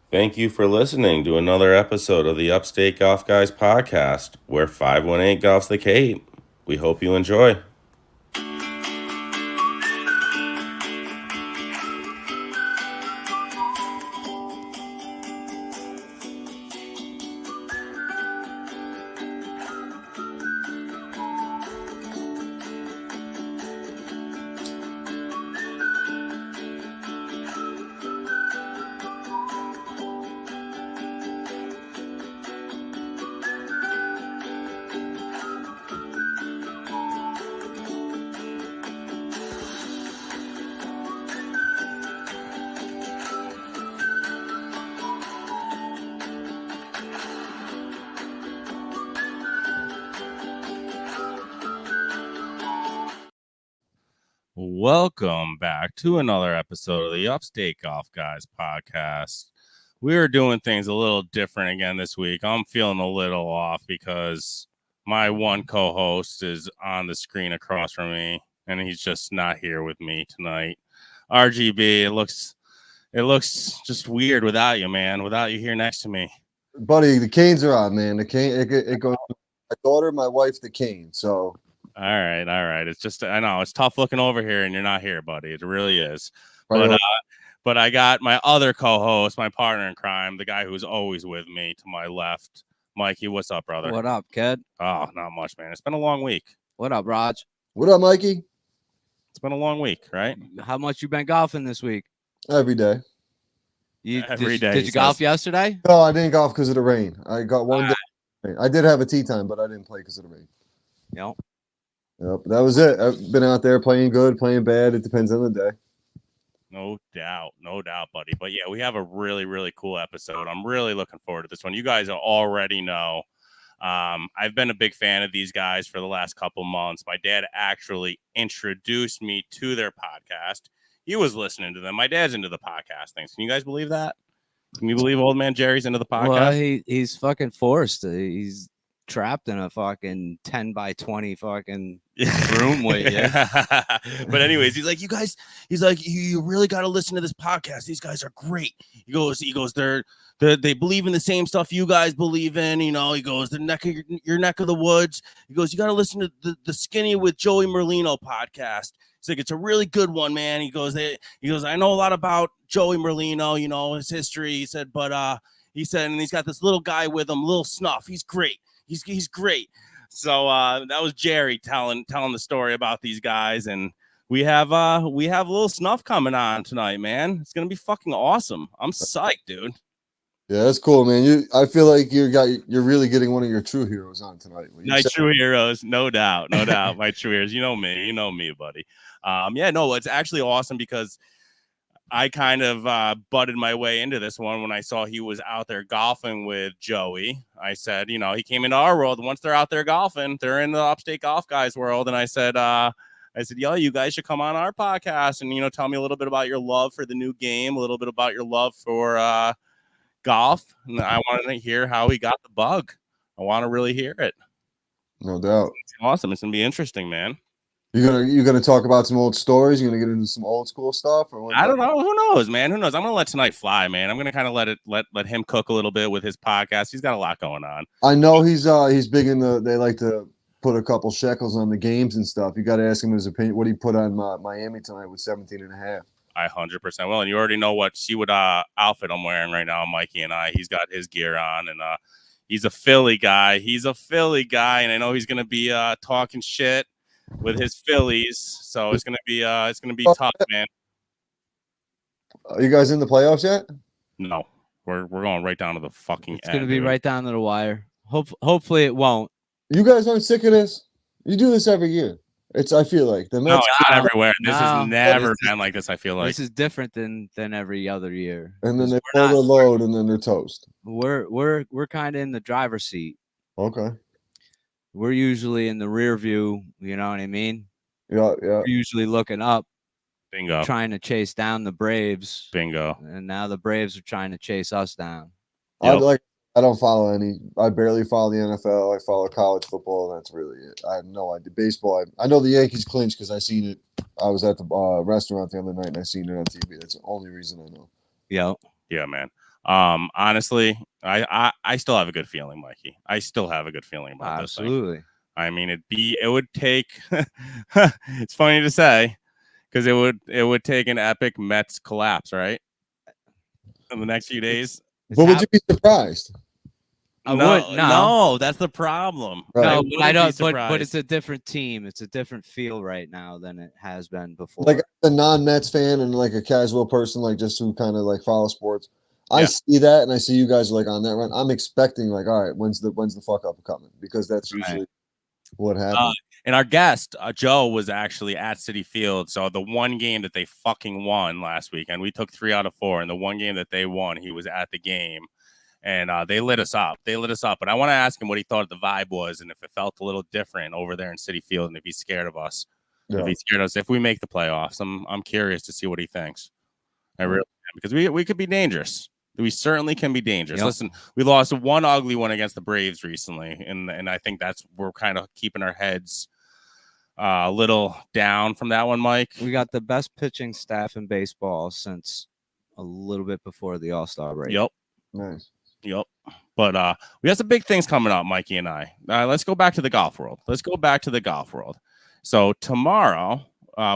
Thank you for listening to another episode of the Upstate Golf Guys Podcast, where 518 golfs the Cape. We hope you enjoy. Welcome back to another episode of the Upstate Golf Guys Podcast. We're doing things a little different again this week. I'm feeling a little off because my one co-host is on the screen across from me, and he's just not here with me tonight. RGB, it looks just weird without you, man. Without you here next to me, buddy. The canes are on, man. The cane it goes. My daughter, my wife, the cane. So. All right. It's just, I know it's tough looking over here and you're not here, buddy. It really is. But I got my other co-host, my partner in crime, the guy who's always with me to my left. Mikey, what's up, brother? What up, kid? Oh, not much, man. It's been a long week. What up, Raj? What up, Mikey? It's been a long week, right? How much you been golfing this week? Every day. Every day. Did you golf yesterday? No, I didn't golf because of the rain. I got one day. I did have a tee time, but I didn't play because of the rain. Yep, that was it. I've been out there playing good, playing bad. It depends on the day. No doubt, buddy. But yeah, we have a really, really cool episode. I'm really looking forward to this one. You guys already know. I've been a big fan of these guys for the last couple months. My dad actually introduced me to their podcast. He was listening to them. My dad's into the podcast things. Can you guys believe that? Can you believe old man Jerry's into the podcast? Well, he's fucking forced. He's trapped in a fucking 10 by 20 fucking room with you. But anyways, he's like, you really got to listen to this podcast. These guys are great. He goes, they believe in the same stuff you guys believe in. You know, he goes, your neck of the woods. He goes, you got to listen to the Skinny with Joey Merlino podcast. He's like, it's a really good one, man. He goes, I know a lot about Joey Merlino, you know, his history. He said, and he's got this little guy with him, Lil Snuff. He's great. He's great. So that was Jerry telling the story about these guys, and we have Lil Snuff coming on tonight, man. It's gonna be fucking awesome. I'm psyched, dude. Yeah, that's cool, man. I feel like you're really getting one of your true heroes on tonight. My true heroes, no doubt. My true heroes. You know me, buddy. It's actually awesome because I kind of butted my way into this one when I saw he was out there golfing with Joey. I said, you know, he came into our world. Once they're out there golfing, they're in the Upstate Golf Guys world. And I said, yo, you guys should come on our podcast and, you know, tell me a little bit about your love for the new game, a little bit about your love for golf. And I wanted to hear how he got the bug. I want to really hear it. No doubt. It's awesome. It's going to be interesting, man. You're gonna talk about some old stories. You're gonna get into some old school stuff, or I don't know. Who knows, man? Who knows? I'm gonna let tonight fly, man. I'm gonna kind of let him cook a little bit with his podcast. He's got a lot going on. I know he's big in they like to put a couple shekels on the games and stuff. You got to ask him his opinion. What he put on Miami tonight with 17.5. I 100% will, and you already know what outfit I'm wearing right now, Mikey and I. He's got his gear on, and he's a Philly guy. And I know he's gonna be talking shit with his Phillies, so it's gonna be tough, man. Are you guys in the playoffs yet? No, we're going right down to the fucking. It's gonna be right down to the wire. Hopefully it won't. You guys aren't sick of this? You do this every year. I feel like the Mets. No, not everywhere. This has never been like this. I feel like this is different than every other year. And then they pull the load, and then they're toast. We're kind of in the driver's seat. Okay. We're usually in the rear view, you know what I mean? Yeah. We're usually looking up. Bingo. Trying to chase down the Braves. Bingo. And now the Braves are trying to chase us down. Yep. I don't follow I barely follow the NFL. I follow college football. That's really it. I have no idea. Baseball, I know the Yankees clinched because I seen it. I was at the restaurant the other night and I seen it on TV. That's the only reason I know. Yeah. Yeah, man. Honestly, I still have a good feeling, Mikey. I still have a good feeling about this thing. Absolutely. I mean, it would take. It's funny to say, because it would take an epic Mets collapse, right? In the next few days. But would you be surprised? No, that's the problem. Right. No, but I don't. But it's a different team. It's a different feel right now than it has been before. Like a non-Mets fan and like a casual person, like just who kind of like follow sports. I see that, and I see you guys like on that run. I'm expecting like, all right, when's the fuck up coming? Because that's usually what happens. And our guest, Joe, was actually at Citi Field. So the one game that they fucking won last weekend, we took 3 out of 4. And the one game that they won, he was at the game. And they lit us up. But I want to ask him what he thought the vibe was and if it felt a little different over there in Citi Field and if he's scared of us. Yeah. If he's scared of us, if we make the playoffs, I'm curious to see what he thinks. I really am, because we could be dangerous. We certainly can be dangerous. Yep. Listen, we lost one ugly one against the Braves recently, and I think we're kind of keeping our heads a little down from that one, Mike. We got the best pitching staff in baseball since a little bit before the All-Star break. Yep. Nice. Yep. But we have some big things coming up, Mikey and I. Let's go back to the golf world. So tomorrow,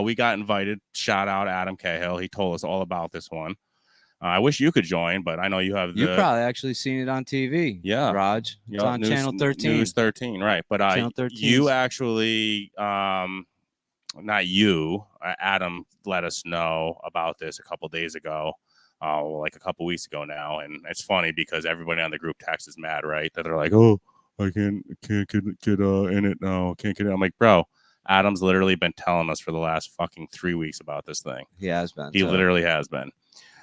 we got invited. Shout out Adam Cahill. He told us all about this one. I wish you could join, but I know you have. You've probably actually seen it on TV. Yeah, Raj. It's on Channel 13. News 13, right? But you actually, not you. Adam let us know about this a couple days ago, like a couple weeks ago now, and it's funny because everybody on the group text is mad, right? That they're like, "Oh, I can't get in it now. Can't get it." I'm like, bro. Adam's literally been telling us for the last fucking 3 weeks about this thing. He has been. He literally has been.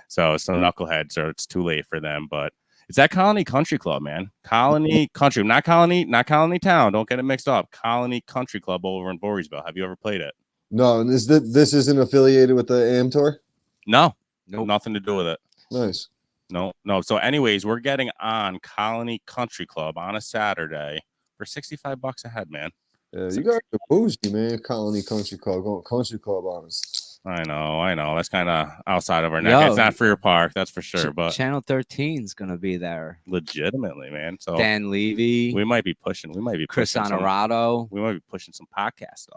So some knuckleheads, so it's too late for them. But it's at Colony Country Club, man. Colony Country, not Colony Town. Don't get it mixed up. Colony Country Club over in Voorheesville. Have you ever played it? No, and this isn't affiliated with the AM Tour? No, nothing to do with it. Nice. No. So anyways, we're getting on Colony Country Club on a Saturday for $65 a head, man. Yeah, you got the bougie, man. Colony Country Club, going country club on us. I know. That's kind of outside of our neck. It's not Freer Park, that's for sure. But Channel 13 is gonna be there, legitimately, man. So Dan Levy, we might be pushing. Chris Honorado. We might be pushing some podcast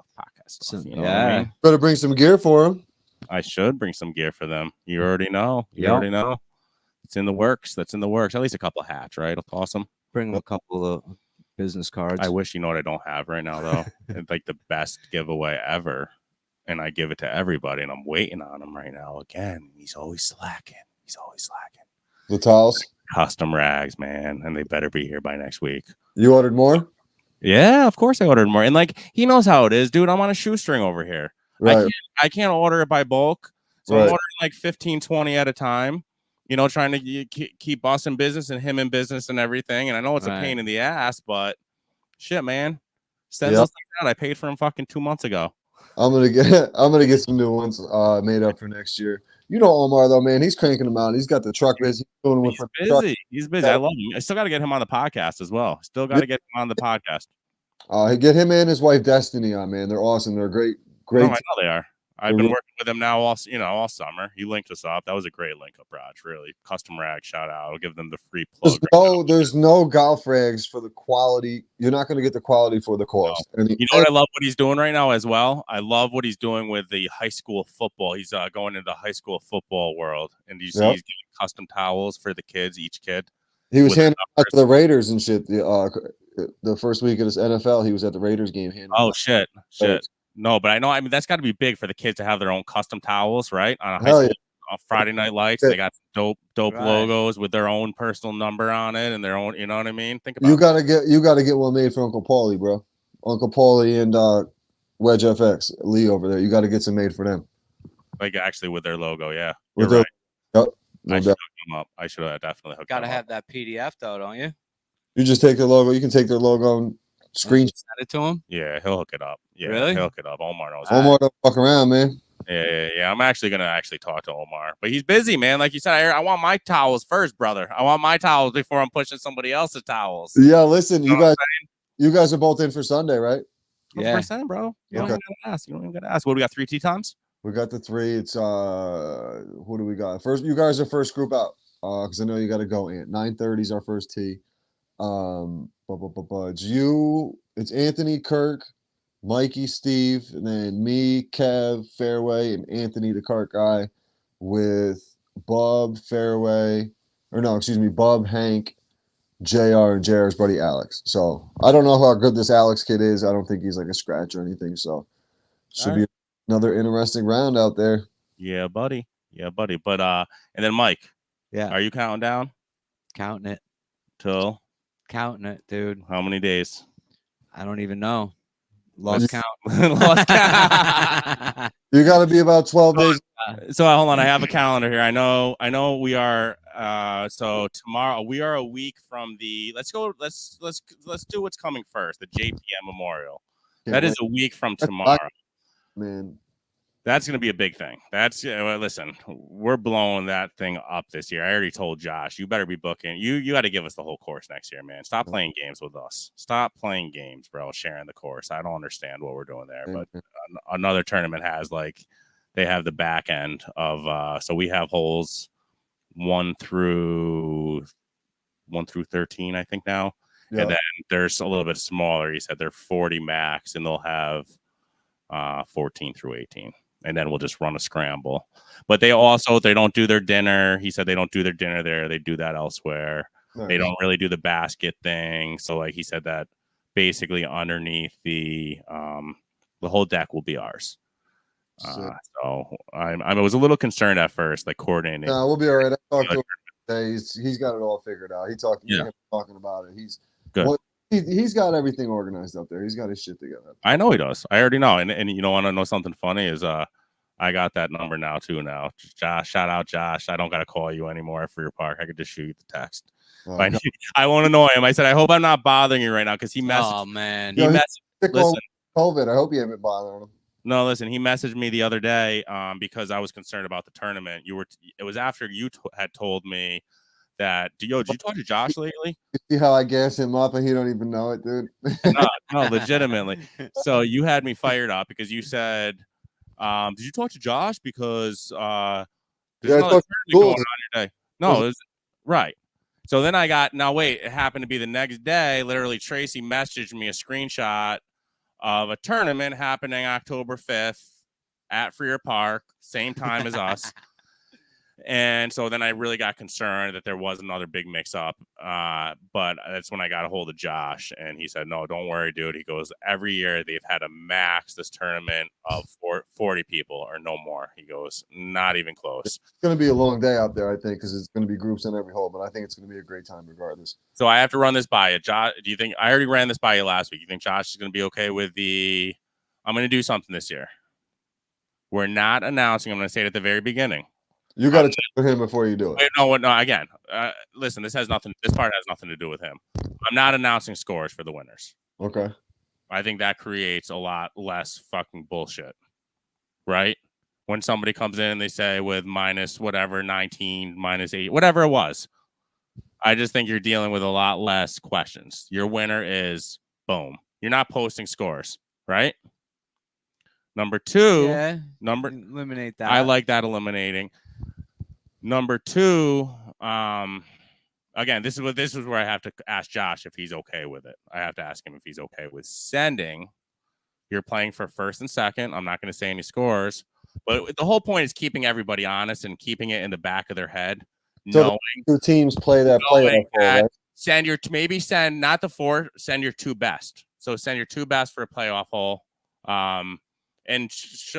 stuff. You know what I mean? Better bring some gear for them. I should bring some gear for them. You already know. Already know. It's in the works. That's in the works. At least a couple of hats, right? Awesome. Bring them a couple of business cards. I wish, what I don't have right now though. It's like the best giveaway ever. And I give it to everybody, and I'm waiting on him right now. Again, he's always slacking. The towels, custom rags, man, and they better be here by next week. You ordered more? Yeah, of course I ordered more, and like he knows how it is, dude. I'm on a shoestring over here. Right. I can't order it by bulk, so I'm ordering like 15, 20 at a time. Trying to keep us in business and him in business and everything. And I know it's a pain in the ass, but shit, man, send those things out. I paid for them fucking 2 months ago. I'm gonna get some new ones made up for next year. Omar though, man, he's cranking them out. He's got the truck busy. He's busy. I love him. I still got to get him on the podcast as well. Get him on the podcast. Get him and his wife Destiny on, man. They're awesome. They're great. I know they are. I've been working with them now all summer. He linked us up. That was a great link up, Raj. Really, custom rag. Shout out. I'll give them the free plug. There's no golf rags for the quality. You're not going to get the quality for the cost. No. What I love what he's doing right now as well. I love what he's doing with the high school football. He's going into the high school football world, and he's giving custom towels for the kids. Each kid. He was handing out to the Raiders and shit. The first week of this NFL, he was at the Raiders game. Oh shit. No, but I know. That's got to be big for the kids to have their own custom towels, right? On a high school on Friday Night Lights, they got dope logos with their own personal number on it and their own. You know what I mean? Think about you gotta get one made for Uncle Paulie, bro. Uncle Paulie and Wedge FX Lee over there. You got to get some made for them. Like actually with their logo, yeah. You're right. Yep. I should hook them up. I should definitely hook them up. Gotta have that PDF though, don't you? You just take their logo. You can take their logo and screenshot it to him. Yeah, he'll hook it up. Yeah, really? He'll hook it up. Omar knows. Omar don't fuck around, man. Yeah. I'm actually gonna talk to Omar, but he's busy, man. Like you said, I want my towels first, brother. I want my towels before I'm pushing somebody else's towels. Yeah, listen, you guys are both in for Sunday, right? 100%, bro. You don't even gotta ask. What do we got? 3 tee times? We got the 3. It's who do we got? First, you guys are first group out. because I know you got to go in. 9:30 is our first tee. It's you, it's Anthony, Kirk, Mikey, Steve, and then me, Kev, Fairway, and Anthony, the cart guy, with Bob, Fairway, Bob, Hank, JR, and JR's buddy Alex. So I don't know how good this Alex kid is. I don't think he's like a scratch or anything. So should be another interesting round out there. Yeah, buddy. But and then Mike. Yeah. Are you counting down? Counting it. Till? Counting it, dude. How many days? I don't even know. Lost count. Lost count. You got to be about 12 days. So hold on, I have a calendar here. I know we are so tomorrow we are a week from the let's do what's coming first, the JPM Memorial. That is a week from tomorrow. Man. That's going to be a big thing. Listen, we're blowing that thing up this year. I already told Josh, you better be booking. You got to give us the whole course next year, man. Stop playing games with us. Stop playing games, bro, sharing the course. I don't understand what we're doing there. But another tournament has they have the back end of so we have holes 1 through 13, I think now. Yeah. And then there's a little bit smaller. He said they're 40 max, and they'll have 14 through 18. And then we'll just run a scramble. But they don't do their dinner. He said they don't do their dinner there. They do that elsewhere. Nice. They don't really do the basket thing. So he said that basically underneath the whole deck will be ours. So I was a little concerned at first, coordinating. No, we'll be all right. I talked to him today. He's got it all figured out. He talking about it. He's good. Well, he's got everything organized up there. He's got his shit together. I know he does. I already know. And you want to know something funny is I got that number now too. Now, Josh, shout out Josh. I don't got to call you anymore for your park. I could just shoot you the text. I won't annoy him. I said, I hope I'm not bothering you right now because he messaged. Oh man, he messaged. Listen, COVID. I hope you haven't bothering him. No, listen. He messaged me the other day because I was concerned about the tournament. It was after you had told me that. Did you talk to Josh lately? You see how I gas him up and he don't even know it, dude? No, legitimately. So you had me fired up because you said, did you talk to Josh? Because there's another tournament going on your day. No, it was, right. So then it happened to be the next day. Literally, Tracy messaged me a screenshot of a tournament happening October 5th at Freer Park, same time as us. And so then I really got concerned that there was another big mix-up. But that's when I got a hold of Josh, and he said, no, don't worry, dude. He goes, every year they've had a max this tournament of 40 people or no more. He goes, not even close. It's going to be a long day out there, I think, because it's going to be groups on every hole. But I think it's going to be a great time regardless. So I have to run this by you. Josh, do you think – I already ran this by you last week. You think Josh is going to be okay with the – I'm going to do something this year. We're not announcing – I'm going to say it at the very beginning. You got to check with him before you do it. Wait, no. Again, listen. This part has nothing to do with him. I'm not announcing scores for the winners. Okay. I think that creates a lot less fucking bullshit, right? When somebody comes in and they say with minus whatever 19, minus 8, whatever it was, I just think you're dealing with a lot less questions. Your winner is boom. You're not posting scores, right? Number 2, eliminate that. I like that eliminating. Number 2, again, this is where I have to ask Josh if he's okay with it. I have to ask him if he's okay with sending. You're playing for first and second. I'm not going to say any scores, but the whole point is keeping everybody honest and keeping it in the back of their head. So knowing, the 2 teams play that playoff, right? Send not the 4. Send your 2 best. So send your 2 best for a playoff hole. And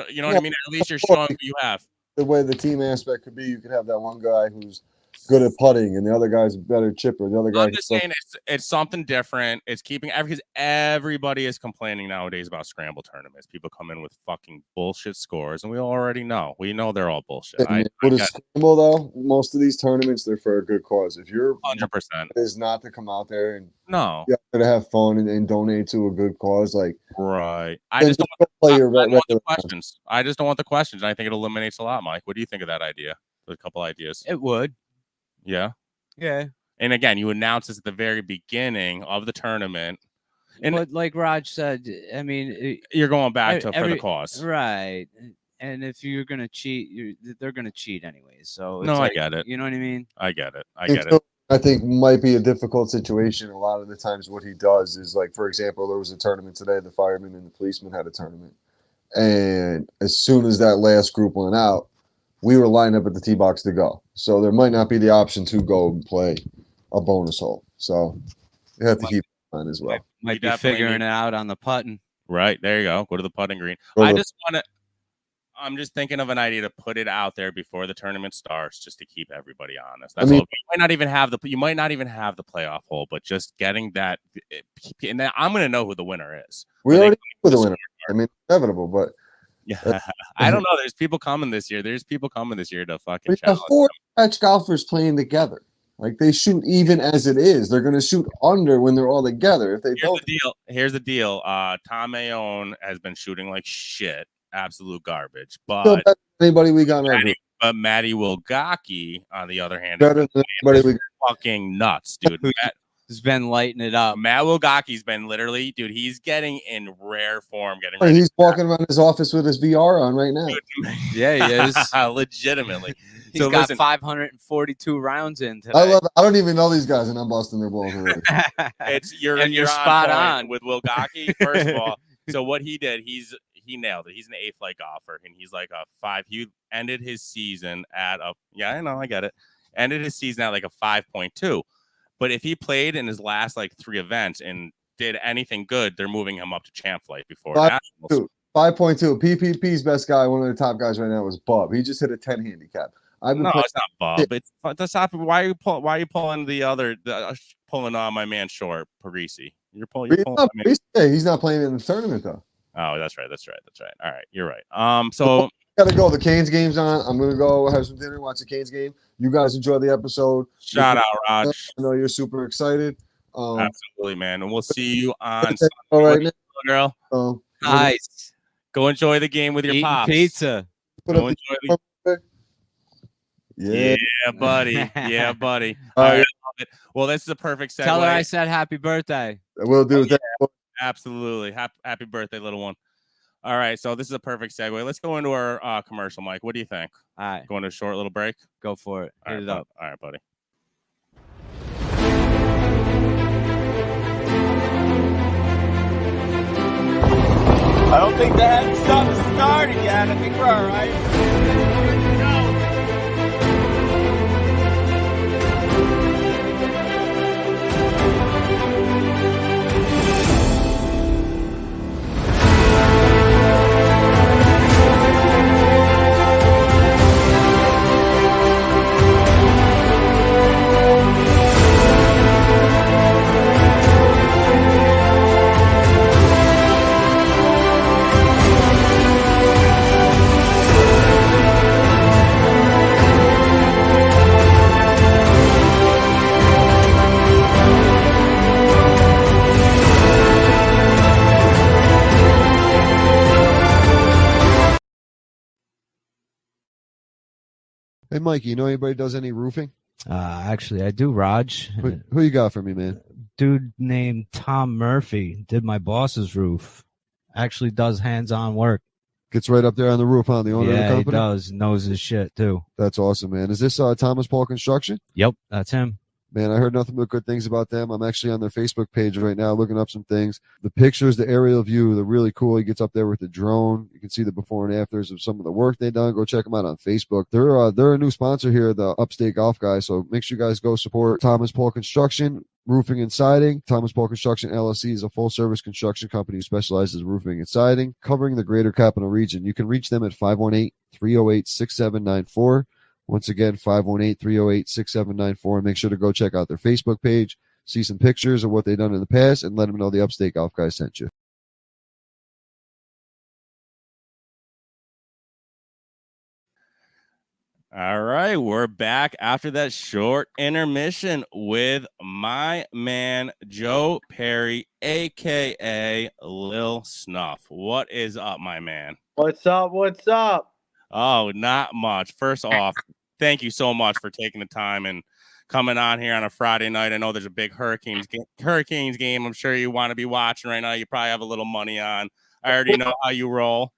you know what I mean. At least you're showing what you have. The way the team aspect could be, you could have that one guy who's good at putting, and the other guy's a better chipper. The other guy. I'm just saying it's something different. It's keeping because everybody is complaining nowadays about scramble tournaments. People come in with fucking bullshit scores, and we already know. We know they're all bullshit. With a scramble, though, most of these tournaments they're for a good cause. If you're 100% is not to come out there and you have to have fun and donate to a good cause, right. I just don't want the questions. I just don't want the questions. I think it eliminates a lot, Mike. What do you think of that idea? There's a couple ideas. It would. Yeah. And again, you announce this at the very beginning of the tournament. And but like Raj said, I mean, you're going back for the cause. Right. And if you're gonna cheat, they're gonna cheat anyways. So No, it's I like, get it. You know what I mean? I get it. I think might be a difficult situation. A lot of the times, what he does is like, for example, there was a tournament today. The firemen and the policemen had a tournament, and as soon as that last group went out, we were lined up at the tee box to go. So there might not be the option to go and play a bonus hole. So you have to keep in mind as well. Might be figuring it out on the putting. Right, there you go. Go to the putting green. I'm just thinking of an idea to put it out there before the tournament starts, just to keep everybody honest. That's all. You might not even have the playoff hole, but just getting that, and then I'm going to know who the winner is. We already know who the winner. I mean, inevitable, but yeah, I don't know. There's people coming this year. To fucking challenge. 4 scratch golfers playing together. Like, they shoot even as it is. They're going to shoot under when they're all together. If they Here's the deal. Tom Aone has been shooting like shit. Absolute garbage. But anybody we got but Matty Wilgocki, on the other hand, better than anybody fucking nuts, dude. Has been lighting it up. Matt Wilgocki's been literally, dude, he's getting in rare form. He's walking around his office with his VR on right now. Yeah, he is. Legitimately. He's got 542 rounds in today. I don't even know these guys, and I'm busting their balls already. You're spot on with Wilgocki. First of all, so what he did, he nailed it. He's an A-flight golfer, and he's like a 5. He ended his season at I get it. Ended his season at like a 5.2. But if he played in his last like 3 events and did anything good, they're moving him up to champ flight before 5.2. 5.2. PPP's best guy, one of the top guys right now, is Bub. He just hit a 10 handicap. It's not Bub. That's not. Why are you pulling pulling on my man short, Parisi? You're pulling. He's not playing in the tournament though. Oh, that's right. All right, you're right. So gotta go. The Canes game's on. I'm gonna go have some dinner, watch the Canes game. You guys enjoy the episode. Shout out, Raj. I know you're super excited. Absolutely, man. And we'll see you on Sunday. All right, girl. Nice. Go enjoy the game with your pops. Pizza. Yeah, buddy. Yeah, buddy. All right. I love it. Well, this is a perfect segue. Tell her I said happy birthday. We'll do that. Absolutely. Happy birthday, little one. All right. So this is a perfect segue. Let's go into our commercial, Mike. What do you think? All right. Going to a short little break? Go for it. Hit it up. All right, buddy. I don't think they haven't stopped started yet. I think we're all right. Hey, Mikey, you know anybody does any roofing? Actually, I do, Raj. Who you got for me, man? Dude named Tom Murphy did my boss's roof. Actually does hands-on work. Gets right up there on the roof, huh? The owner of the company? He does. Knows his shit, too. That's awesome, man. Is this Thomas Paul Construction? Yep, that's him. Man, I heard nothing but good things about them. I'm actually on their Facebook page right now looking up some things. The pictures, the aerial view, they're really cool. He gets up there with the drone. You can see the before and afters of some of the work they've done. Go check them out on Facebook. They're a new sponsor here, the Upstate Golf Guys, so make sure you guys go support Thomas Paul Construction, roofing and siding. Thomas Paul Construction LLC is a full-service construction company who specializes in roofing and siding, covering the greater capital region. You can reach them at 518-308-6794. Once again, 518-308-6794. And make sure to go check out their Facebook page, see some pictures of what they've done in the past, and let them know the Upstate Golf Guys sent you. All right, we're back after that short intermission with my man, Joe Perry, a.k.a. Lil Snuff. What is up, my man? What's up? What's up? Oh, not much. First off, thank you so much for taking the time and coming on here on a Friday night. I know there's a big Hurricanes game. I'm sure you want to be watching right now. You probably have a little money on. I already know how you roll.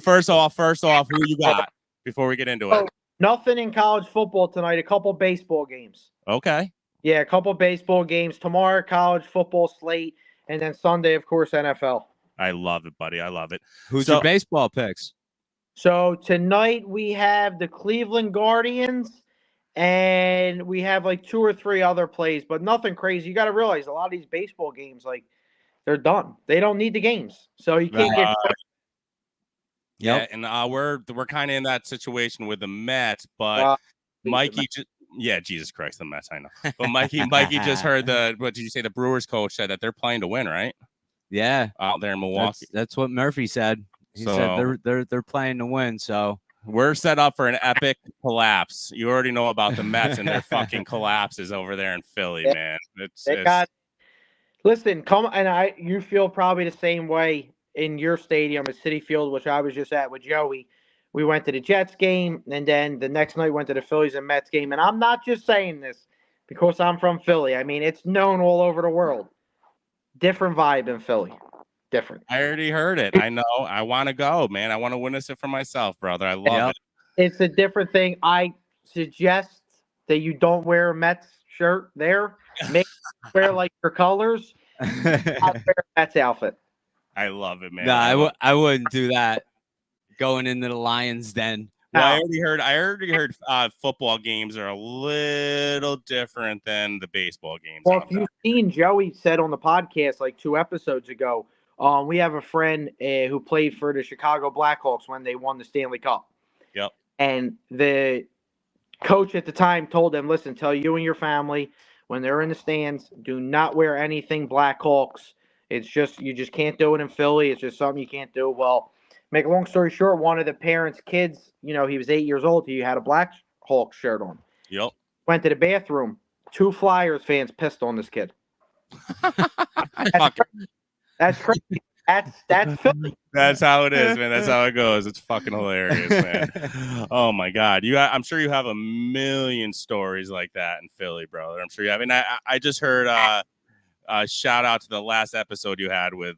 First off, who you got before we get into it? Nothing in college football tonight. A couple baseball games. Okay. Yeah, a couple baseball games tomorrow. College football slate, and then Sunday, of course, NFL. I love it, buddy. I love it. Who's your baseball picks? So tonight we have the Cleveland Guardians, and we have like 2 or 3 other plays, but nothing crazy. You got to realize a lot of these baseball games, like, they're done. They don't need the games, so you can't get. Yeah, and we're kind of in that situation with the Mets, but Mikey Jesus Christ, the Mets, I know. But Mikey just heard what did you say? The Brewers coach said that they're playing to win, right? Yeah, out there in Milwaukee. That's what Murphy said. He said they're playing to win, so we're set up for an epic collapse. You already know about the Mets and their fucking collapses over there in Philly, man. Listen, you feel probably the same way in your stadium at Citi Field, which I was just at with Joey. We went to the Jets game, and then the next night went to the Phillies and Mets game. And I'm not just saying this because I'm from Philly. I mean, it's known all over the world. Different vibe in Philly. Different. I already heard it. I know. I want to go, man. I want to witness it for myself, brother. I love it. It's a different thing. I suggest that you don't wear a Mets shirt there. Make wear like your colors. I'll wear a Mets outfit. I love it, man. No, I wouldn't do that. Going into the Lions den. Well, I already heard football games are a little different than the baseball games. Well, if you've seen, Joey said on the podcast like 2 episodes ago, we have a friend who played for the Chicago Blackhawks when they won the Stanley Cup. Yep. And the coach at the time told them, listen, tell you and your family when they're in the stands, do not wear anything Blackhawks. It's just, you just can't do it in Philly. It's just something you can't do. Well, make a long story short, one of the parents' kids, he was 8 years old. He had a Blackhawks shirt on. Yep. Went to the bathroom. 2 Flyers fans pissed on this kid. That's crazy. That's Philly. That's how it is, man. That's how it goes. It's fucking hilarious, man. Oh my God. I'm sure you have a million stories like that in Philly, brother. I'm sure you have. And I just heard shout out to the last episode you had with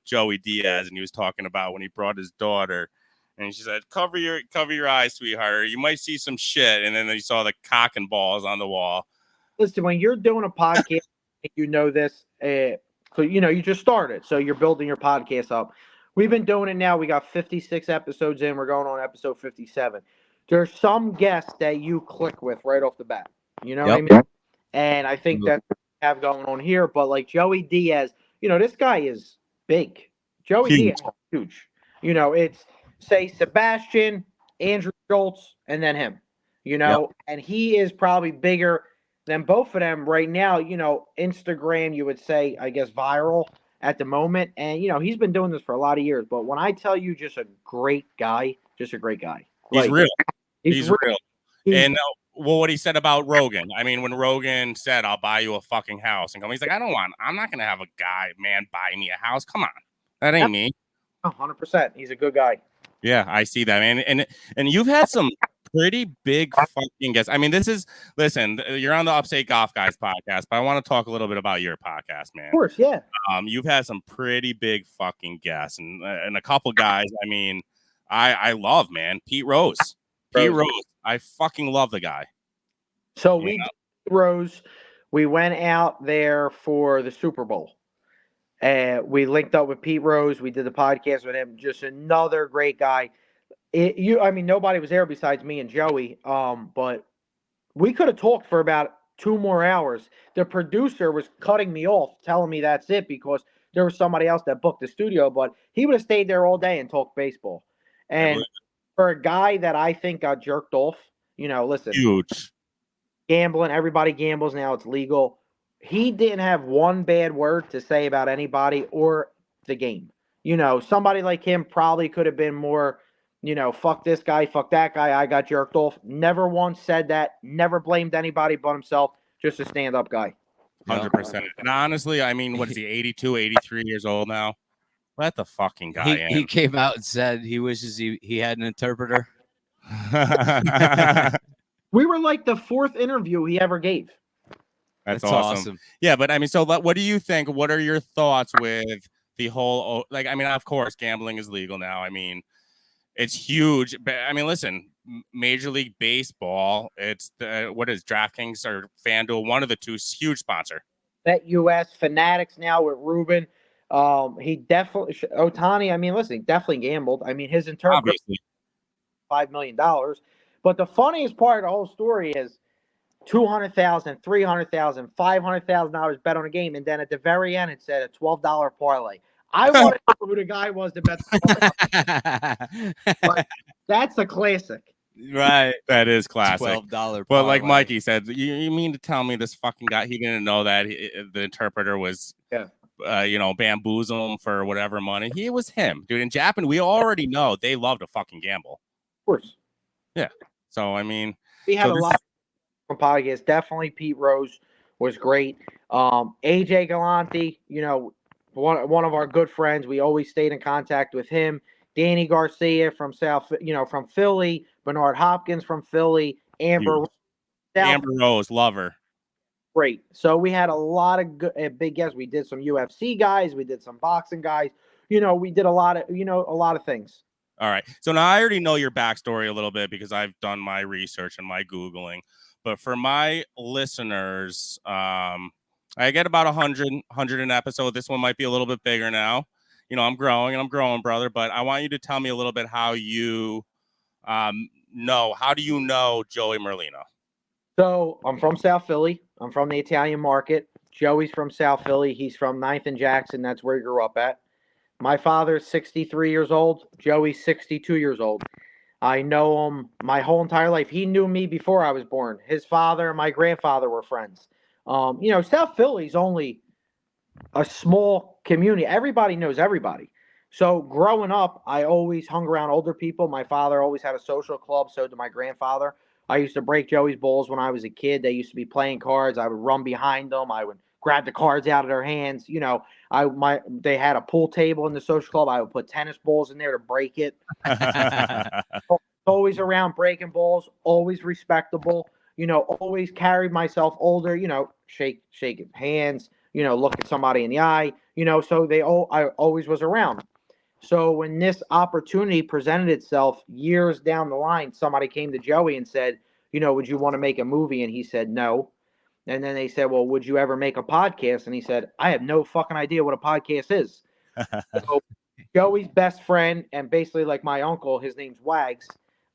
Joey Diaz, and he was talking about when he brought his daughter, and she said, "Cover your eyes, sweetheart. You might see some shit." And then you saw the cock and balls on the wall. Listen, when you're doing a podcast, you know this. So you just started, so you're building your podcast up. We've been doing it now. We got 56 episodes in. We're going on episode 57. There's some guests that you click with right off the bat. You know what I mean? And I think that's what we have going on here. But like Joey Diaz, this guy is big. Joey Diaz is huge. It's say Sebastian, Andrew Schultz, and then him. And he is probably bigger than both of them right now. Instagram, you would say, I guess, viral at the moment. And, he's been doing this for a lot of years. But when I tell you just a great guy. He's real. He's real. And what he said about Rogan. I mean, when Rogan said, "I'll buy you a fucking house," and he's like, I'm not going to have a man buy me a house. Come on. That ain't me. 100%. He's a good guy. Yeah, I see that, man. And you've had some pretty big fucking guests. I mean, listen, you're on the Upstate Golf Guys podcast, but I want to talk a little bit about your podcast, man. Of course, yeah. You've had some pretty big fucking guests, and a couple guys. I mean, I love, man. Pete Rose. I fucking love the guy. So we did Rose. We went out there for the Super Bowl. We linked up with Pete Rose. We did the podcast with him. Just another great guy. Nobody was there besides me and Joey. But we could have talked for about 2 more hours. The producer was cutting me off, telling me that's it because there was somebody else that booked the studio. But he would have stayed there all day and talked baseball. And for a guy that I think got jerked off, listen, huge gambling. Everybody gambles now; it's legal. He didn't have one bad word to say about anybody or the game. Somebody like him probably could have been more, fuck this guy, fuck that guy. I got jerked off. Never once said that. Never blamed anybody but himself. Just a stand-up guy. 100%. And honestly, I mean, what is he, 82, 83 years old now? Let the fucking guy in. He came out and said he wishes he had an interpreter. We were like the 4th interview he ever gave. That's awesome. Yeah, but I mean, so what do you think? What are your thoughts with the whole, like, I mean, of course, gambling is legal now. I mean, it's huge. But I mean, listen, Major League Baseball, it's what is DraftKings or FanDuel, one of the two, huge sponsor. BetUS, Fanatics now with Ruben. He definitely, Ohtani, I mean, listen, he definitely gambled. I mean, his interpreter, $5 million. But the funniest part of the whole story is $200,000, $300,000, $500,000 bet on a game, and then at the very end it said a $12 parlay. I want to know who the guy was that bet the parlay. That's a classic. Right. That is classic. $12 But like Mikey said, you mean to tell me this fucking guy, he didn't know that the interpreter was, bamboozle him for whatever money? He was him, dude. In Japan, we already know they love to fucking gamble. Of course. Yeah. So, I mean. We had a lot of podcasts. Definitely Pete Rose was great. AJ Galante, one of our good friends. We always stayed in contact with him. Danny Garcia from from Philly. Bernard Hopkins from Philly. Amber Rose, lover. Great. So we had a lot of good, big guests. We did some UFC guys. We did some boxing guys. We did a lot of things. All right. So now I already know your backstory a little bit because I've done my research and my Googling. But for my listeners, I get about 100 an episode. This one might be a little bit bigger now. I'm growing, brother. But I want you to tell me a little bit how you how do you know Joey Merlino? So I'm from South Philly. I'm from the Italian market. Joey's from South Philly. He's from 9th and Jackson. That's where he grew up at. My father's 63 years old. Joey's 62 years old. I know him my whole entire life. He knew me before I was born. His father and my grandfather were friends. South Philly's only a small community. Everybody knows everybody. So growing up, I always hung around older people. My father always had a social club. So did my grandfather. I used to break Joey's balls when I was a kid. They used to be playing cards. I would run behind them. I would grab the cards out of their hands. They had a pool table in the social club. I would put tennis balls in there to break it. Always around breaking balls, always respectable, always carried myself older, shake hands, look at somebody in the eye, so I always was around. So when this opportunity presented itself years down the line, somebody came to Joey and said, would you want to make a movie? And he said, no. And then they said, well, would you ever make a podcast? And he said, I have no fucking idea what a podcast is. So Joey's best friend and basically like my uncle, his name's Wags.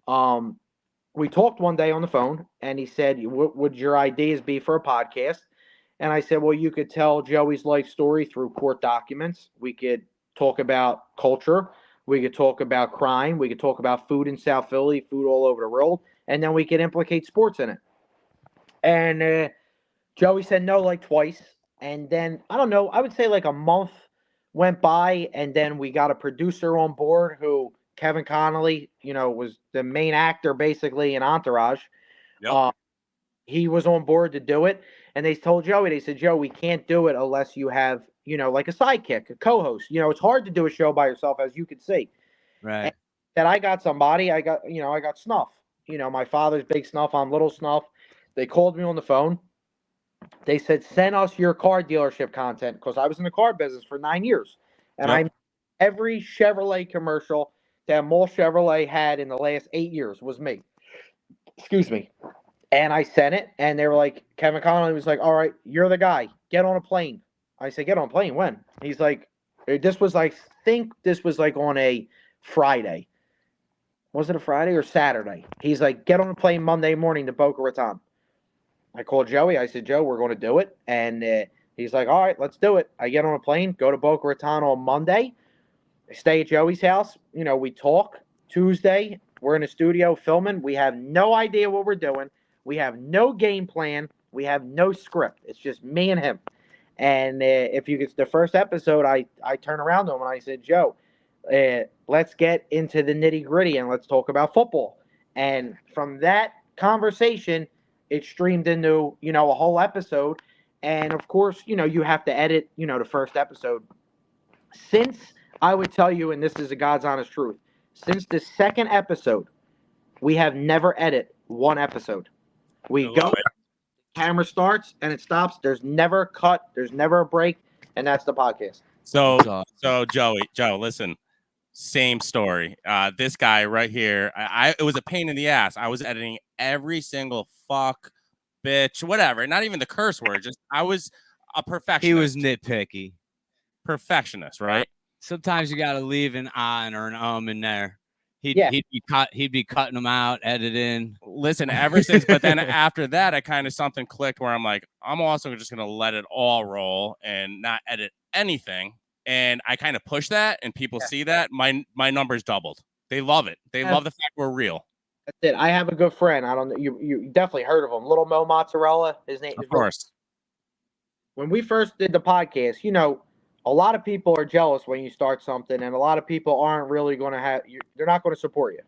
We talked one day on the phone and he said, what would your ideas be for a podcast? And I said, well, you could tell Joey's life story through court documents. We could talk about culture. We could talk about crime. We could talk about food in South Philly, food all over the world. And then we could implicate sports in it. And Joey said no like twice. And then, I don't know, I would say like a month went by. And then we got a producer on board who, Kevin Connolly, was the main actor basically in Entourage. Yep. He was on board to do it. And they told Joey, they said, Joe, we can't do it unless you have, like a sidekick, a co-host. It's hard to do a show by yourself, as you could see. Right. And that I got somebody, I got Snuff. My father's big Snuff. I'm little Snuff. They called me on the phone. They said, send us your car dealership content, because I was in the car business for 9 years. And I every Chevrolet commercial that Mall Chevrolet had in the last 8 years was me. Excuse me. And I sent it, and they were like, Kevin Connolly was like, all right, you're the guy. Get on a plane. I said, get on a plane? When? He's like, this was like on a Friday. Was it a Friday or Saturday? He's like, get on a plane Monday morning to Boca Raton. I called Joey. I said, Joe, we're going to do it. And he's like, all right, let's do it. I get on a plane, go to Boca Raton on Monday, stay at Joey's house. We talk. Tuesday, we're in the studio filming. We have no idea what we're doing. We have no game plan. We have no script. It's just me and him. And if you get the first episode, I turn around to him and I said, Joe, let's get into the nitty gritty and let's talk about football. And from that conversation, it streamed into, a whole episode. And of course, you have to edit, the first episode. Since I would tell you, and this is a God's honest truth, since the second episode, we have never edited one episode. We go, camera starts and it stops. There's never a cut. There's never a break. And that's the podcast. So Joe, listen, same story. This guy right here, it was a pain in the ass. I was editing every single fuck, bitch, whatever. Not even the curse word. Just I was a perfectionist. He was nitpicky. Perfectionist, right? Sometimes you got to leave an on or an in there. He'd be cutting them out, editing. Listen, ever since, but then after that, I kind of something clicked where I'm like, I'm also just gonna let it all roll and not edit anything. And I kind of push that, and people see that my numbers doubled. They love it. They love the fact we're real. That's it. I have a good friend. I don't know. You definitely heard of him. Little Mo Mozzarella. His name. Of course. When we first did the podcast, a lot of people are jealous when you start something, and a lot of people aren't really going to have you. They're not going to support you.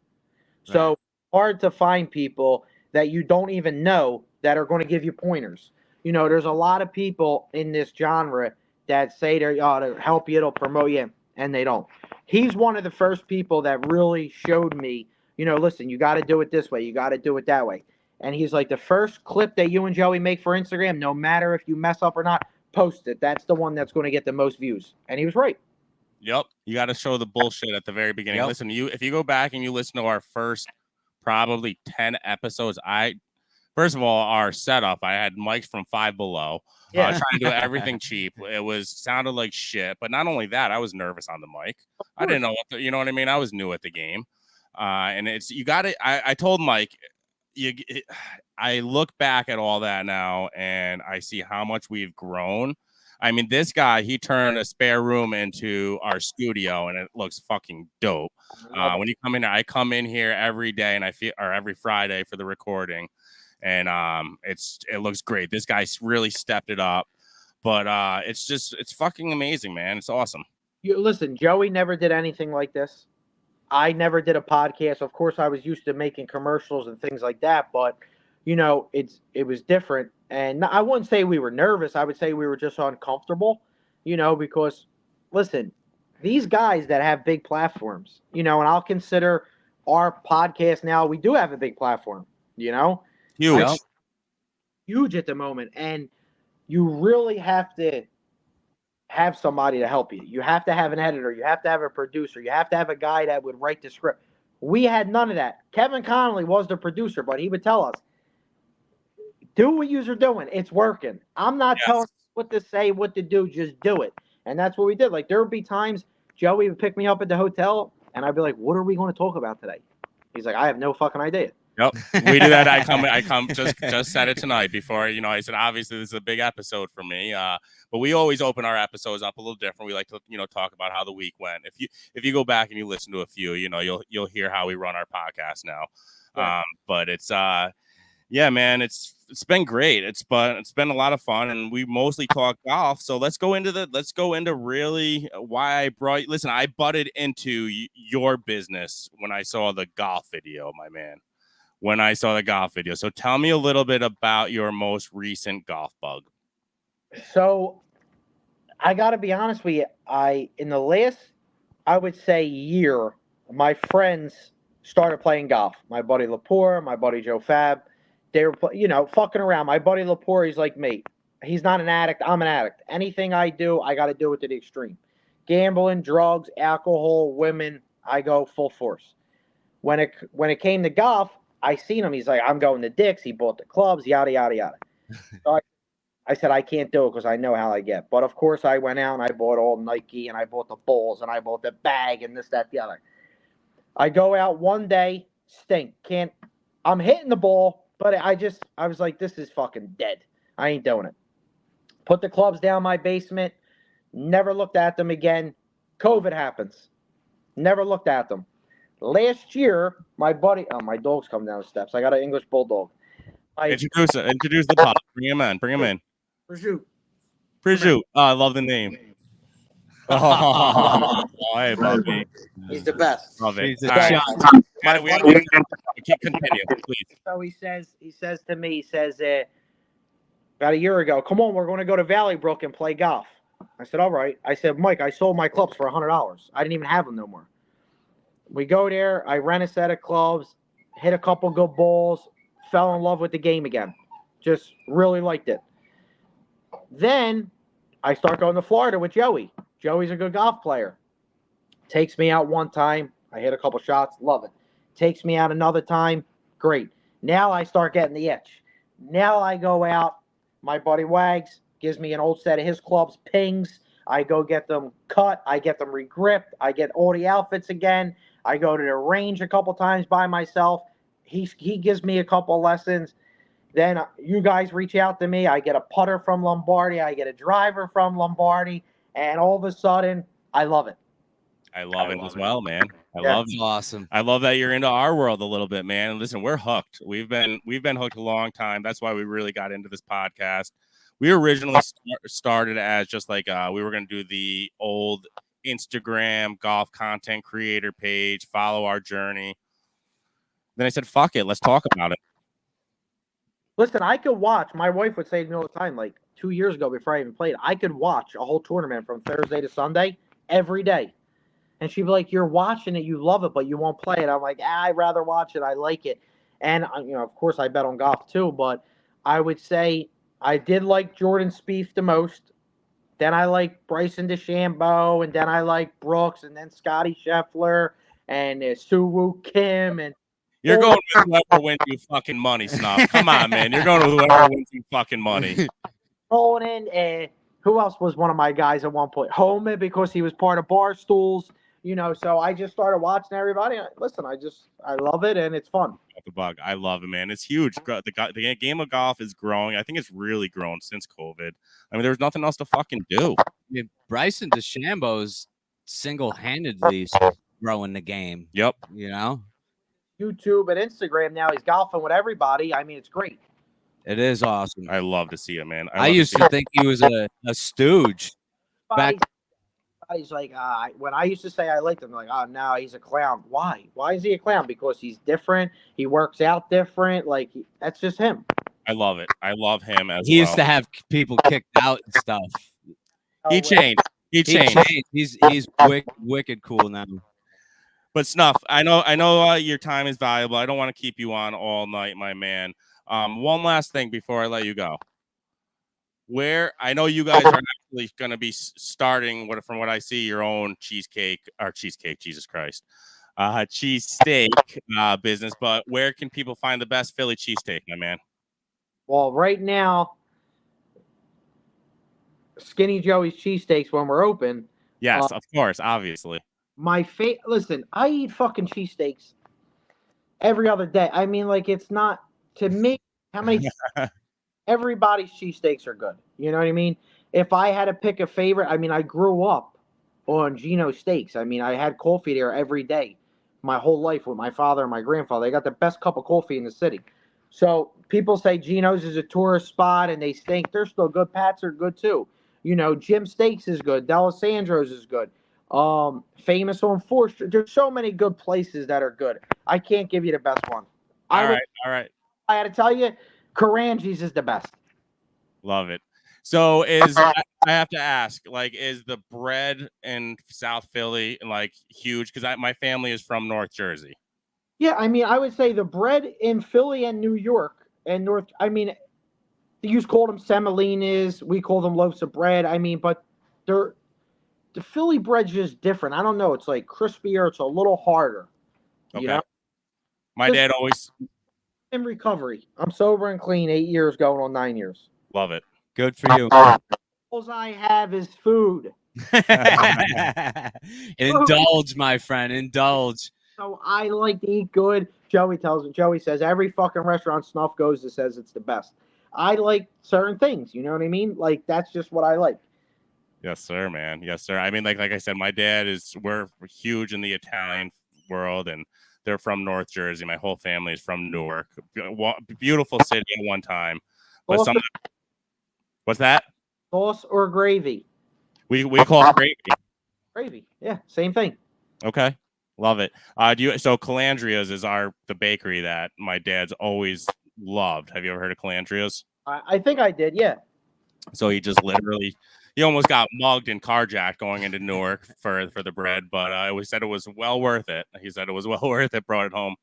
So hard to find people that you don't even know that are going to give you pointers. There's a lot of people in this genre that say they're to help you, it'll promote you, and they don't. He's one of the first people that really showed me, listen, you got to do it this way, you got to do it that way. And he's like, the first clip that you and Joey make for Instagram, no matter if you mess up or not, post it. That's the one that's going to get the most views. And he was right. Yep. You got to show the bullshit at the very beginning. Yep. Listen, if you go back and you listen to our first probably 10 episodes, first of all, our setup, I had mics from Five Below. Trying to do everything cheap. It sounded like shit. But not only that, I was nervous on the mic. I didn't know you know what I mean? I was new at the game. And I told Mike, I look back at all that now and I see how much we've grown. I mean, this guy, he turned a spare room into our studio and it looks fucking dope. When you come in, I come in here every day and every Friday for the recording. And it looks great. This guy's really stepped it up, but it's fucking amazing, man. It's awesome. Listen, Joey never did anything like this. I never did a podcast. Of course, I was used to making commercials and things like that, but it was different. And I wouldn't say we were nervous. I would say we were just uncomfortable, because listen, these guys that have big platforms, and I'll consider our podcast now, we do have a big platform, huge at the moment. And you really have to have somebody to help you. You have to have an editor. You have to have a producer. You have to have a guy that would write the script. We had none of that. Kevin Connolly was the producer, but he would tell us, do what you're doing. It's working. I'm not telling you what to say, what to do. Just do it. And that's what we did. Like, there would be times Joey would pick me up at the hotel, and I'd be like, what are we going to talk about today? He's like, I have no fucking idea. Yep, we do that. I come. Just said it tonight before. I said obviously this is a big episode for me. But we always open our episodes up a little different. We like to talk about how the week went. If you go back and you listen to a few, you'll hear how we run our podcast now. Yeah. But it's man, it's been great. It's been a lot of fun, and we mostly talk golf. So let's go into really why I brought. Listen, I butted into your business when I saw the golf video, my man. When I saw the golf video. So tell me a little bit about your most recent golf bug. So I got to be honest with you. In the last, I would say, year, my friends started playing golf. My buddy Lepore, my buddy Joe Fab, they were, fucking around. My buddy Lepore, he's like me. He's not an addict. I'm an addict. Anything I do, I got to do it to the extreme. Gambling, drugs, alcohol, women, I go full force. When it came to golf, I seen him. He's like, I'm going to Dick's. He bought the clubs, yada, yada, yada. So I said, I can't do it because I know how I get. But, of course, I went out and I bought all Nike and I bought the balls and I bought the bag and this, that, the other. I go out one day, stink. I'm hitting the ball, but I was like, this is fucking dead. I ain't doing it. Put the clubs down my basement. Never looked at them again. COVID happens. Never looked at them. Last year, my buddy, my dog's coming down the steps. I got an English bulldog. Introduce the pup. Bring him in. Prosciutto. Oh, I love the name. Oh, hey, Bobby. He's the best. Love it. He's the best. Continue, please. So he says to me, about a year ago, come on, we're going to go to Valley Brook and play golf. I said, all right. I said, Mike, I sold my clubs for $100. I didn't even have them no more. We go there. I rent a set of clubs, hit a couple good balls, fell in love with the game again. Just really liked it. Then I start going to Florida with Joey. Joey's a good golf player. Takes me out one time. I hit a couple shots. Love it. Takes me out another time. Great. Now I start getting the itch. Now I go out. My buddy Wags gives me an old set of his clubs, pings. I go get them cut. I get them regripped. I get all the outfits again. I go to the range a couple times by myself. He gives me a couple lessons. Then you guys reach out to me. I get a putter from Lombardi. I get a driver from Lombardi. And all of a sudden, I love it. I love it as well, man. I Yeah. love it. Awesome. I love that you're into our world a little bit, man. And listen, we're hooked. We've been hooked a long time. That's why we really got into this podcast. We originally started as just like we were going to do the old Instagram golf content creator page, follow our journey. Then I said, fuck it, let's talk about it. Listen, I could watch. My wife would say to me all the time, like 2 years ago before I even played, I could watch a whole tournament from Thursday to Sunday every day. And she'd be like, you're watching it, you love it, but you won't play it. I'm like, I'd rather watch it. I like it. And, of course, I bet on golf too, but I would say I did like Jordan Spieth the most. Then I like Bryson DeChambeau, and then I like Brooks, and then Scotty Scheffler, and Soo-Woo Kim, and You're going with whoever wins you fucking money, Snuff. Come on, man. You're going with whoever wins you fucking money. Ronan, and who else was one of my guys at one point? Homan, because he was part of Barstools. So I just started watching everybody. Listen, I love it, and it's fun. The bug. I love it, man. It's huge. The game of golf is growing. I think it's really grown since COVID. I mean, there's nothing else to fucking do. I mean, Bryson DeChambeau's single-handedly growing the game. Yep. YouTube and Instagram now. He's golfing with everybody. I mean, it's great. It is awesome. I love to see it, man. I used to think he was a stooge. Back. He's like, when I used to say I liked him, like, oh, no, he's a clown. Why? Why is he a clown? Because he's different. He works out different. Like, that's just him. I love it. I love him as He well. used to have people kicked out and stuff. He changed. He changed. He's wicked cool now. But Snuff, I know your time is valuable. I don't want to keep you on all night, my man. One last thing before I let you go. I know you guys are actually going to be starting, from what I see, your own cheesesteak business. But where can people find the best Philly cheesesteak, my man? Well, right now, Skinny Joey's cheesesteaks when we're open. Yes, of course, obviously. Listen, I eat fucking cheesesteaks every other day. I mean, like, it's not, to me, how many everybody's cheesesteaks are good. You know what I mean? If I had to pick a favorite, I mean, I grew up on Gino's Steaks. I mean, I had coffee there every day my whole life with my father and my grandfather. They got the best cup of coffee in the city. So people say Gino's is a tourist spot and they stink. They're still good. Pat's are good too. Jim Steaks is good. D'Alessandro's is good. Famous on 4th Street. There's so many good places that are good. I can't give you the best one. All right. I had to tell you, Karanji's is the best. Love it. So I have to ask, like, is the bread in South Philly like huge? Because my family is from North Jersey. Yeah, I mean, I would say the bread in Philly and New York and North. I mean, you call them semolinas. We call them loaves of bread. I mean, but the Philly bread's just different. I don't know. It's like crispier. It's a little harder. Okay. My dad always. In recovery. I'm sober and clean 8 years, going on 9 years. Love it. Good for you. All I have is food. Indulge, my friend. Indulge. So I like to eat good. Joey says every fucking restaurant Snuff goes to says it's the best. I like certain things. You know what I mean? Like, that's just what I like. Yes, sir, man. Yes, sir. I mean, like I said, my dad we're huge in the Italian world, and they're from North Jersey. My whole family is from Newark. Beautiful city at one time. But what's that? Sauce or gravy? We call it gravy. Gravy. Yeah, same thing. Okay. Love it. So Calandria's is the bakery that my dad's always loved. Have you ever heard of Calandria's? I think I did, yeah. So he almost got mugged and carjacked going into Newark for the bread, but he said it was well worth it. He said it was well worth it, brought it home.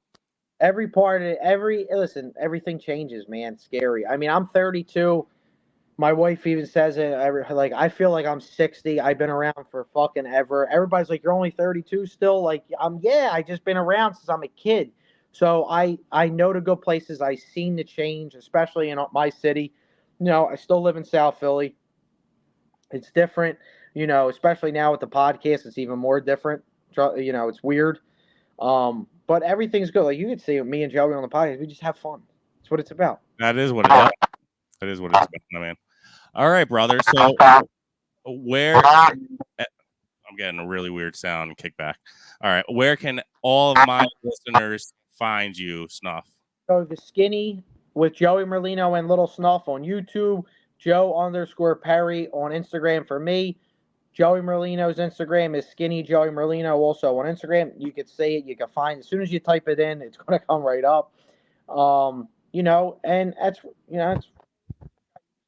Everything changes, man. It's scary. I mean, I'm 32. My wife even says it. Like, I feel like I'm 60. I've been around for fucking ever. Everybody's like, you're only 32 still. Like, I just been around since I'm a kid. So I know to go places. I seen the change, especially in my city. I still live in South Philly. It's different, especially now with the podcast. It's even more different. It's weird. But everything's good. Like, you could see me and Joey on the podcast. We just have fun. That's what it's about. That is what it is. That is what it's about, my man. All right, brother. So where I'm getting a really weird sound and kickback. All right. Where can all of my listeners find you, Snuff? So the Skinny with Joey Merlino and Lil Snuff on YouTube, Joe_Perry on Instagram for me. Joey Merlino's Instagram is Skinny Joey Merlino also on Instagram. You can see it. You can find it. As soon as you type it in, it's going to come right up. And it's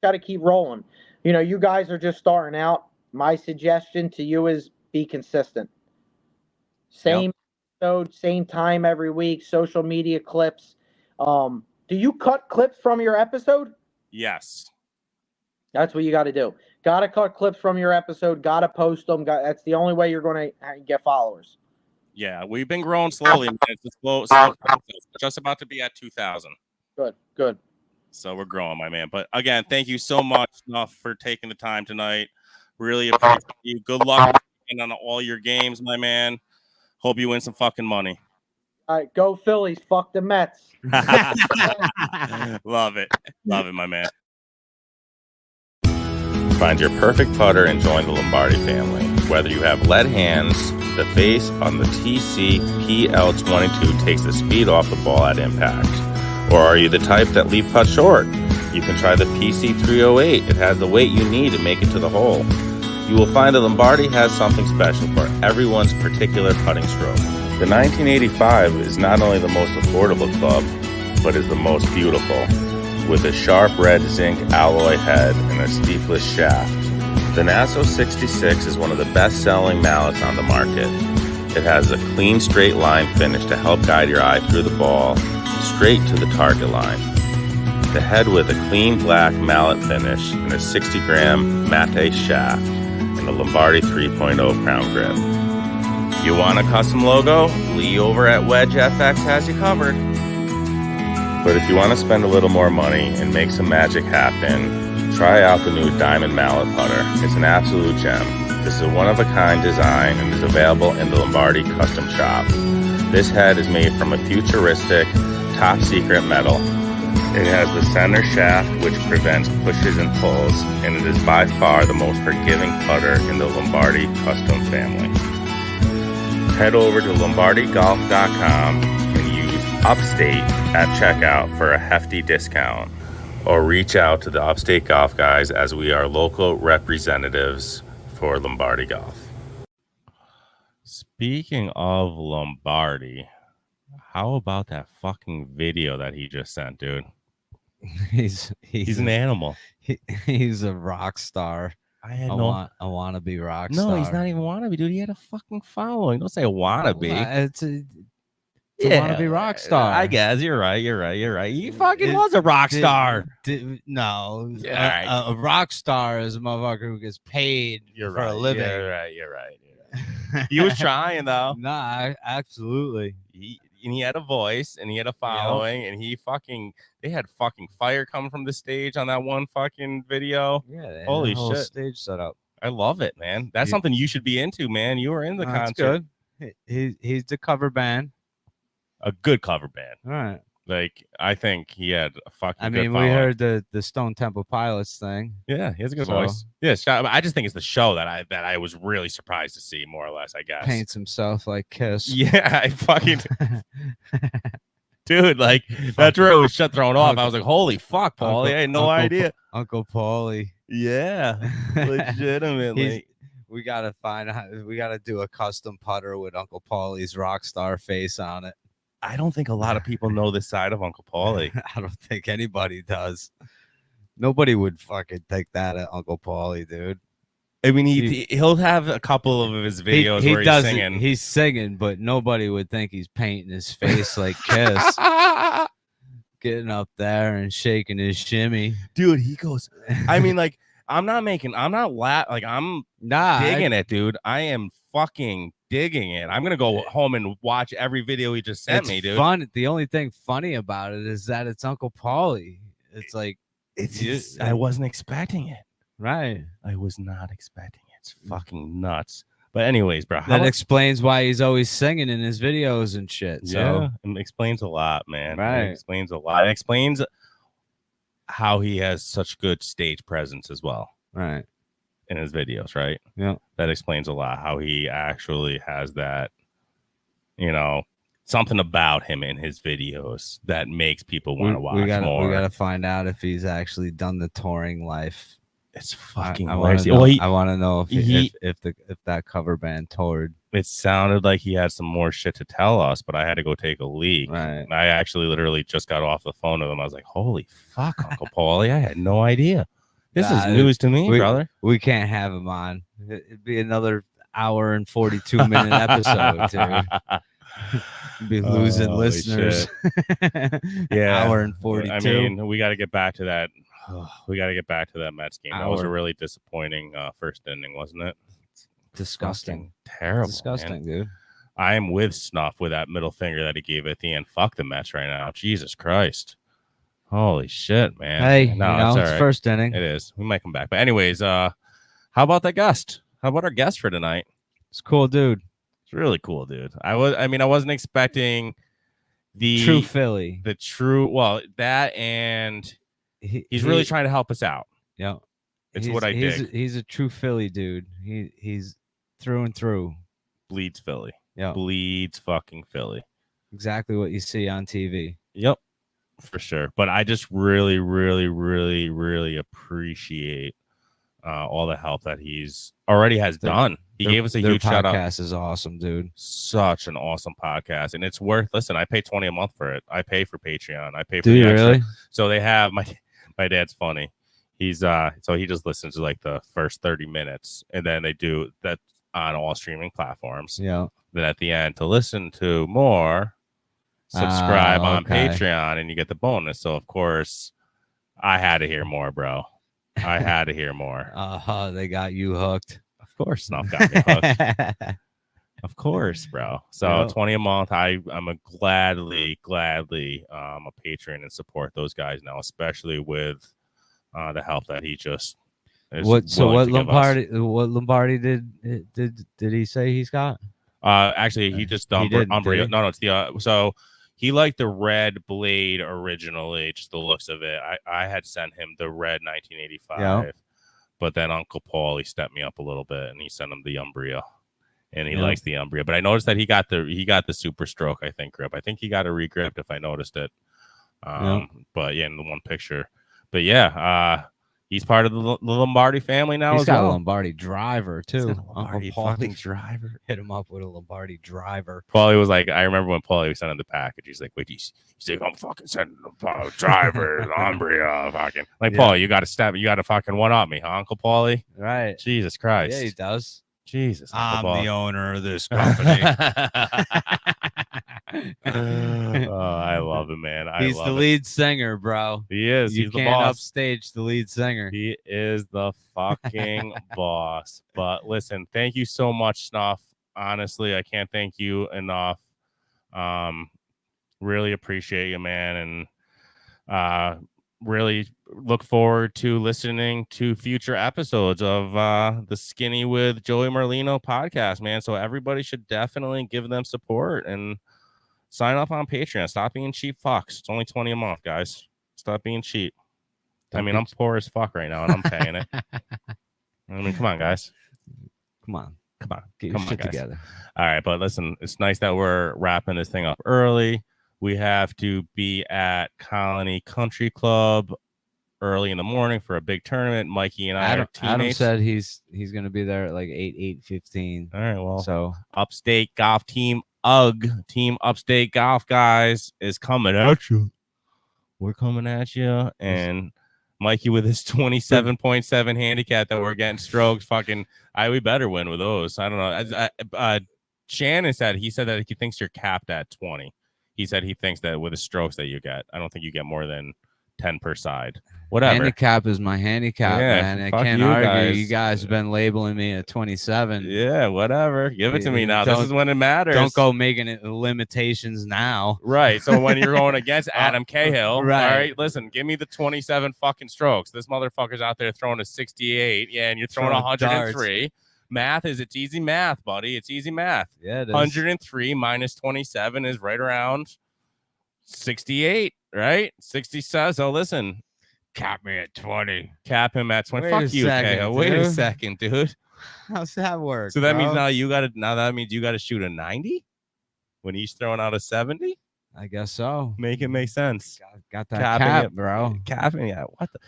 got to keep rolling. You guys are just starting out. My suggestion to you is be consistent. Same episode, same time every week, social media clips. Do you cut clips from your episode? Yes. That's what you got to do. Got to cut clips from your episode. Got to post them. That's the only way you're going to get followers. Yeah, we've been growing slowly. Man. It's a slow process. Just about to be at 2,000. Good. So we're growing, my man. But again, thank you so much, Snuff, for taking the time tonight. Really appreciate you. Good luck on all your games, my man. Hope you win some fucking money. All right, go Phillies. Fuck the Mets. Love it, my man. Find your perfect putter and join the Lombardi family. Whether you have lead hands, the face on the TC PL22 takes the speed off the ball at impact. Or are you the type that leave putt short? You can try the PC308. It has the weight you need to make it to the hole. You will find that Lombardi has something special for everyone's particular putting stroke. The 1985 is not only the most affordable club, but is the most beautiful. With a sharp red zinc alloy head and a steepless shaft. The Nassau 66 is one of the best-selling mallets on the market. It has a clean straight line finish to help guide your eye through the ball, straight to the target line. The head with a clean black mallet finish and a 60-gram mate shaft and a Lombardi 3.0 crown grip. You want a custom logo? Lee over at Wedge FX has you covered. But if you want to spend a little more money and make some magic happen, try out the new Diamond Mallet Putter. It's an absolute gem. This is a one-of-a-kind design and is available in the Lombardi Custom Shop. This head is made from a futuristic, top-secret metal. It has the center shaft which prevents pushes and pulls, and it is by far the most forgiving putter in the Lombardi Custom family. Head over to LombardiGolf.com and use Upstate at checkout for a hefty discount, or reach out to the Upstate Golf Guys as we are local representatives for Lombardi Golf. Speaking of Lombardi, how about that fucking video that he just sent, dude? He's an animal. He's a rock star. I want to be rock star. No, he's not even wannabe, dude. He had a fucking following. Don't say wannabe. It's a wannabe rock star. I guess you're right. He fucking was a rock star. No, Yeah, a rock star is a motherfucker who gets paid for a living. You're right. He was trying though. Nah, absolutely. He had a voice and he had a following, and they had fucking fire coming from the stage on that one fucking video. Yeah, holy shit, stage setup. I love it, man. That's something you should be into, man. You were in the concert. Good. He's the cover band. A good cover band. All right. Like, I think he had a fucking. I mean, we heard the Stone Temple Pilots thing. Yeah, he has a good voice. Yeah, I just think it's the show that I was really surprised to see, more or less. I guess paints himself like Kiss. Yeah, I fucking dude, like that's where it was thrown off. I was like, holy fuck, Paulie! I had no idea. Uncle Paulie. Yeah, legitimately. We gotta we gotta do a custom putter with Uncle Paulie's rock star face on it. I don't think a lot of people know this side of Uncle Paulie. I don't think anybody does. Nobody would fucking take that at Uncle Paulie, dude. I mean, he'll have a couple of his videos where he's singing. He's singing, but nobody would think he's painting his face like Kiss. getting up there and shaking his shimmy. Dude, he goes, I mean, like, I'm not digging it, dude. I am fucking digging it. I'm gonna go home and watch every video he just sent me, dude. Fun. The only thing funny about it is that it's Uncle Paulie. It's like I wasn't expecting it. Right. I was not expecting it. It's fucking nuts. But anyways, bro, that explains why he's always singing in his videos and shit. So yeah, it explains a lot, man. Right. It explains a lot. It explains how he has such good stage presence as well. Right. In his videos, right? Yeah. That explains a lot. How he actually has that, something about him in his videos that makes people want to watch more. We gotta find out if he's actually done the touring life. It's fucking I hilarious. I want to know if that cover band toured. It sounded like he had some more shit to tell us, but I had to go take a leak. Right. I actually literally just got off the phone with him. I was like, holy fuck, Uncle Paulie. I had no idea. This is news to me, brother. We can't have him on. It'd be another hour and 42-minute episode, dude. Be losing listeners. Yeah. Hour and 42. I mean, we got to get back to that. We got to get back to that Mets game. That was a really disappointing first inning, wasn't it? Disgusting. Terrible. Disgusting, dude. I am with Snuff with that middle finger that he gave at the end. Fuck the Mets right now. Jesus Christ. Holy shit, man. Hey, no, it's first inning. It is. We might come back. But anyways, how about that guest? How about our guest for tonight? It's cool, dude. It's really cool, dude. I wasn't expecting the true Philly. That and he's really trying to help us out. Yeah. It's what I dig. He's a true Philly dude. He's through and through. Bleeds Philly. Yeah. Bleeds fucking Philly. Exactly what you see on TV. Yep. For sure. But I just really, really, really, really appreciate all the help that he's already has done. He gave us a huge shout out. Podcast is awesome, dude. Such an awesome podcast. And it's worth, listen, I pay $20 a month for it. I pay for Patreon. I pay for Do you extra. really? So they have my dad's funny. He's so he just listens to like the first 30 minutes and then they do that on all streaming platforms. Yeah. Then at the end to listen to more, subscribe on Patreon and you get the bonus. So of course I had to hear more, bro. I had to hear more. They got you hooked. Of course, Snuff got me hooked. Of course, bro. So $20 a month. I'm a gladly a patron and support those guys now, especially with the help that he just is. What Lombardi did he say he's got? Actually, he just Umbria. No, it's the so he liked the red blade originally, just the looks of it. I had sent him the red 1985, but then Uncle Paul he stepped me up a little bit and he sent him the Umbria, and he likes the Umbria. But I noticed that he got the Super Stroke, I think, grip. I think he got a regripped if I noticed it. But yeah, in the one picture. But yeah, he's part of the Lombardi family now. He's as got well. a Lombardi driver too. Lombardi fucking driver. Hit him up with a Lombardi driver. Paulie was like, I remember when Paulie was sending the package. He's like, wait, he's like, I'm fucking sending the driver, Umbria, fucking. Like, Paulie, you got to step, you got to fucking one up me, huh, Uncle Paulie? Right. Jesus Christ. Yeah, he does. Jesus. I'm the owner of this company. I love him, man. He's the lead singer, bro. He is. You He's can't the boss. upstage the lead singer. He is the fucking boss. But listen, thank you so much, Snuff. Honestly, I can't thank you enough. Really appreciate you, man, and really look forward to listening to future episodes of the Skinny with Joey Merlino podcast, man. So everybody should definitely give them support and sign up on Patreon. Stop being cheap fucks. It's only $20 a month, guys. Stop being cheap. I'm poor as fuck right now and I'm paying it. I mean, come on, guys. Come on. Get your shit together. All right, but listen, it's nice that we're wrapping this thing up early. We have to be at Colony Country Club early in the morning for a big tournament. Mikey and I are teammates. Adam said he's going to be there at like 8:15. All right, well, so Upstate Golf Team Team Upstate Golf Guys is coming at you. We're coming at you, and Mikey with his 27.7 handicap that we're getting stroked. Fucking, we better win with those. I don't know. Shannon said that he thinks you're capped at 20. he said he thinks that with the strokes that you get, I don't think you get more than 10 per side. Whatever. Handicap is my handicap, Yeah, man. I fuck can't you argue. guys. You guys have been labeling me a 27. Yeah, whatever. Give it to me now. This Don't- is when it matters. Don't go making it limitations now. Right. So when you're going against Adam Cahill, right. all right, listen, give me the 27 fucking strokes. This motherfucker's out there throwing a 68. Yeah, and you're throwing Throwing 103. Math it's easy math, buddy. It's easy math. Yeah, it is. 103 minus 27 is right around 68, right? 67. So listen, Cap me at 20. cap him at 20. Wait Fuck a you, second, Cahill. Wait a dude. second, dude. How's that work? So that means bro? now that means you got to shoot a 90 when he's throwing out a 70. I guess so. Make it make sense. Got that Capping cap, it. bro. Capping, yeah. What the?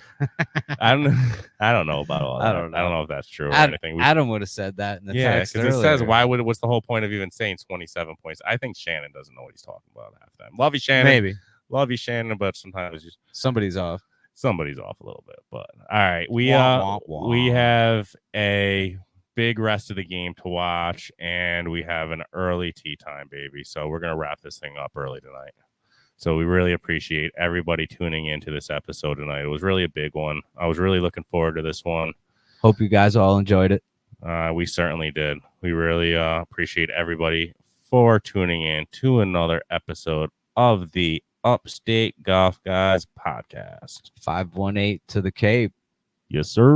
I don't know about all that. I don't know. I don't know if that's true or Adam, anything. Adam would have said that in the Yeah, text because it earlier. says what's the whole point of even saying 27 points? I think Shannon doesn't know what he's talking about half the time. Love you, Shannon. Maybe Love you, Shannon, but sometimes just somebody's off. somebody's off a little bit. But all right, we Wah, wah, wah. we have a big rest of the game to watch, and we have an early tea time, baby. So we're gonna wrap this thing up early tonight. So we really appreciate everybody tuning into this episode tonight. It was really a big one. I was really looking forward to this one. Hope you guys all enjoyed it. We certainly did. We really appreciate everybody for tuning in to another episode of the Upstate Golf Guys Podcast. 518 to the Cape. Yes, sir.